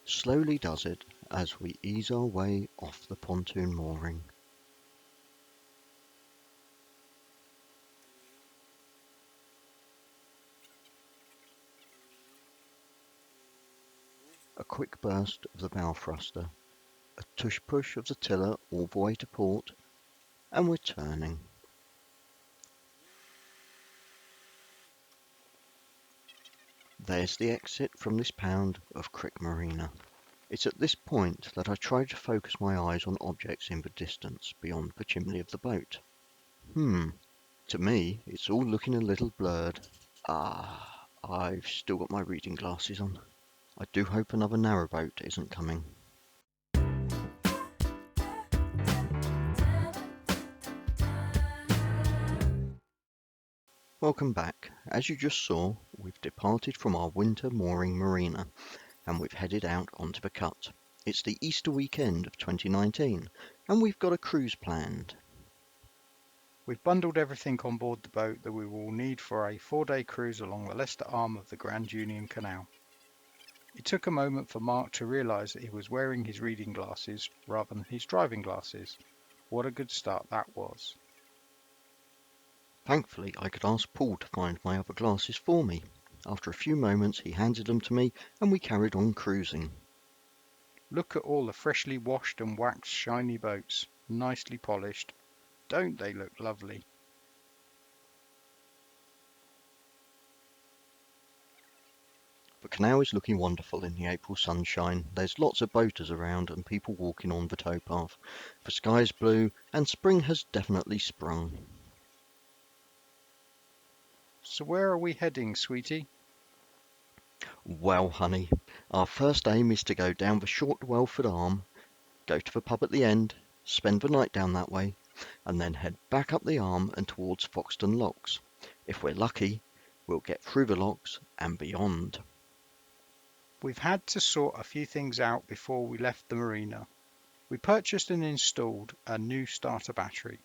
slowly does it as we ease our way off the pontoon mooring. A quick burst of the bow thruster, a tush push of the tiller all the way to port, and we're turning. There's the exit from this pound of Crick Marina. It's at this point that I try to focus my eyes on objects in the distance beyond the chimney of the boat. To me, it's all looking a little blurred. I've still got my reading glasses on. I do hope another narrowboat isn't coming. Welcome back. As you just saw, we've departed from our winter mooring marina and we've headed out onto the cut. It's the Easter weekend of 2019 and we've got a cruise planned. We've bundled everything on board the boat that we will need for a 4-day cruise along the Leicester Arm of the Grand Union Canal. It took a moment for Mark to realise that he was wearing his reading glasses rather than his driving glasses. What a good start that was. Thankfully, I could ask Paul to find my other glasses for me. After a few moments, he handed them to me and we carried on cruising. Look at all the freshly washed and waxed shiny boats, nicely polished. Don't they look lovely? The canal is looking wonderful in the April sunshine. There's lots of boaters around and people walking on the towpath. The sky's blue and spring has definitely sprung. So where are we heading, sweetie? Well, honey, our first aim is to go down the short Welford Arm, go to the pub at the end, spend the night down that way, and then head back up the arm and towards Foxton Locks. If we're lucky, we'll get through the locks and beyond. We've had to sort a few things out before we left the marina. We purchased and installed a new starter battery.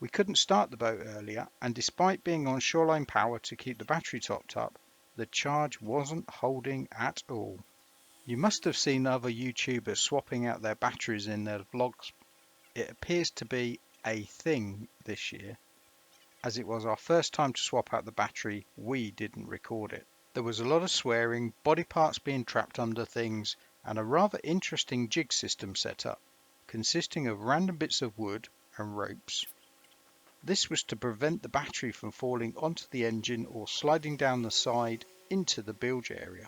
We couldn't start the boat earlier, and despite being on shoreline power to keep the battery topped up, the charge wasn't holding at all. You must have seen other YouTubers swapping out their batteries in their vlogs. It appears to be a thing this year. As it was our first time to swap out the battery, we didn't record it. There was a lot of swearing, body parts being trapped under things, and a rather interesting jig system set up, consisting of random bits of wood and ropes. This was to prevent the battery from falling onto the engine or sliding down the side into the bilge area.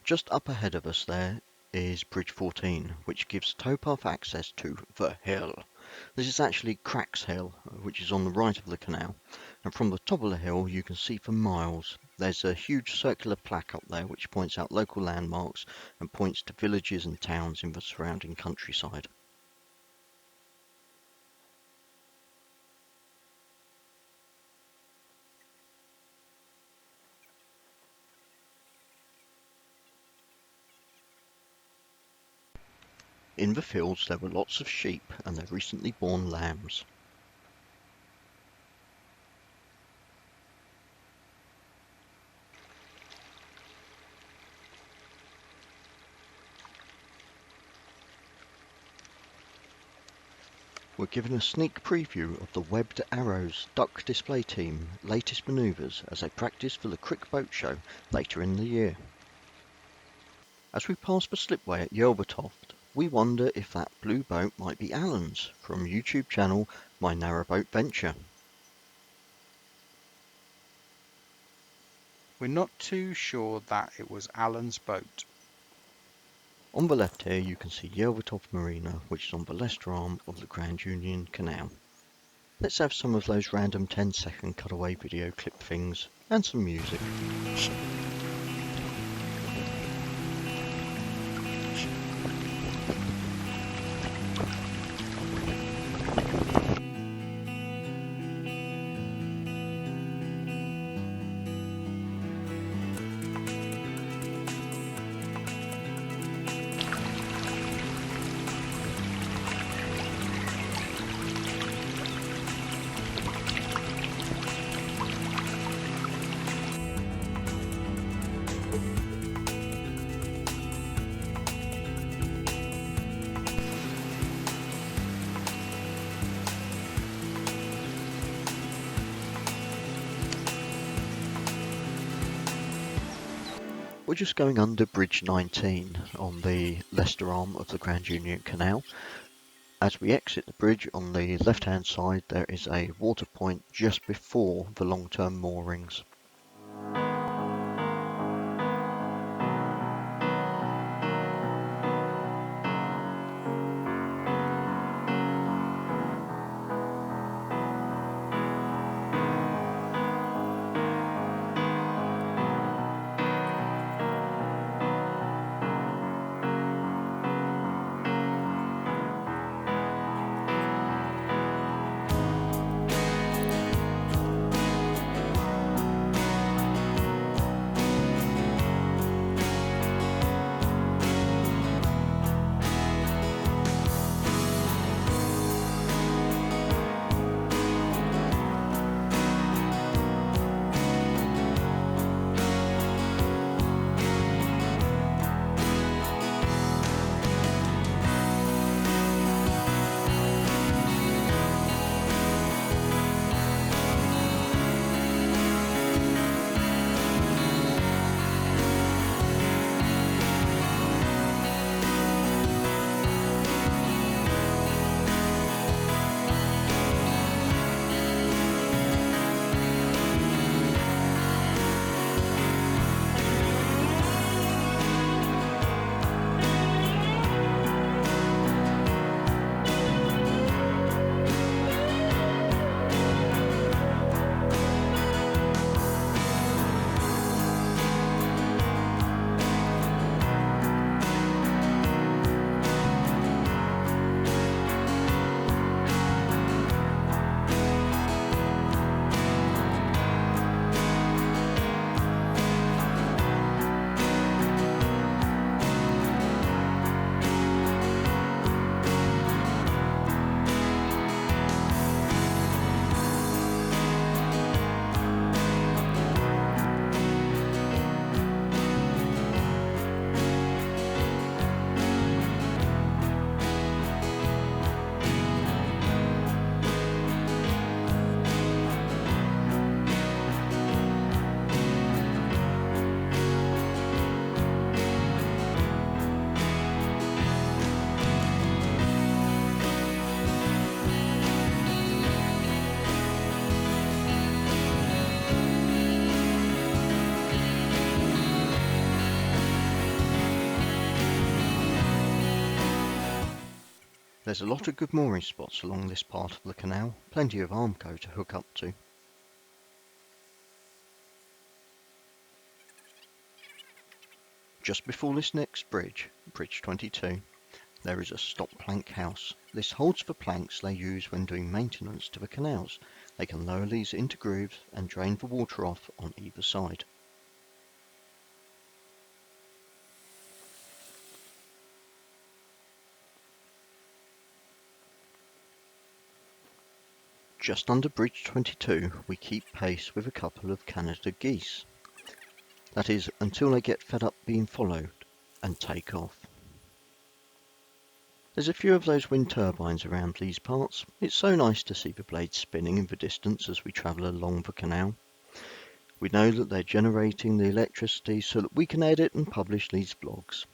Just up ahead of us there is Bridge 14, which gives towpath access to the hill. This is actually Crack's Hill, which is on the right of the canal, and from the top of the hill you can see for miles. There's a huge circular plaque up there which points out local landmarks and points to villages and towns in the surrounding countryside. In the fields there were lots of sheep and their recently born lambs. We're given a sneak preview of the Webbed Arrows duck display team latest manoeuvres as they practice for the Crick Boat Show later in the year. As we pass the slipway at Yelvertoft, we wonder if that blue boat might be Alan's from YouTube channel My Narrowboat Venture. We're not too sure that it was Alan's boat. On the left here you can see Yelvertoft Marina, which is on the Leicester Arm of the Grand Union Canal. Let's have some of those random 10-second cutaway video clip things and some music. We're just going under Bridge 19 on the Leicester Arm of the Grand Union Canal. As we exit the bridge, on the left-hand side there is a water point just before the long-term moorings. There's a lot of good mooring spots along this part of the canal, plenty of Armco to hook up to. Just before this next bridge, Bridge 22, there is a stop plank house. This holds the planks they use when doing maintenance to the canals. They can lower these into grooves and drain the water off on either side. Just under Bridge 22, we keep pace with a couple of Canada geese. That is, until they get fed up being followed and take off. There's a few of those wind turbines around these parts. It's so nice to see the blades spinning in the distance as we travel along the canal. We know that they're generating the electricity so that we can edit and publish these vlogs.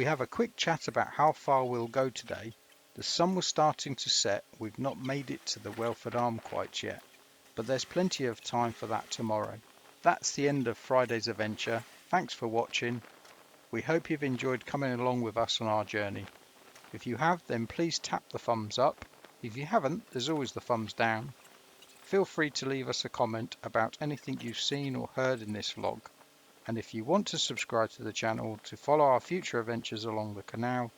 we have a quick chat about how far we'll go today. The sun was starting to set. We've not made it to the Leicester Arm quite yet, but there's plenty of time for that tomorrow. That's the end of Friday's adventure. Thanks for watching. We hope you've enjoyed coming along with us on our journey. If you have, then please tap the thumbs up. If you haven't, there's always the thumbs down. Feel free to leave us a comment about anything you've seen or heard in this vlog. And if you want to subscribe to the channel to follow our future adventures along the canal,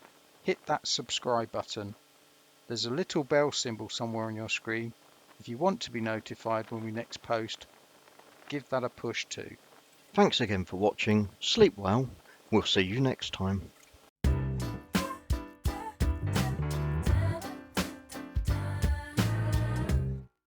hit that subscribe button. There's a little bell symbol somewhere on your screen. If you want to be notified when we next post, give that a push too. Thanks again for watching. Sleep well. We'll see you next time.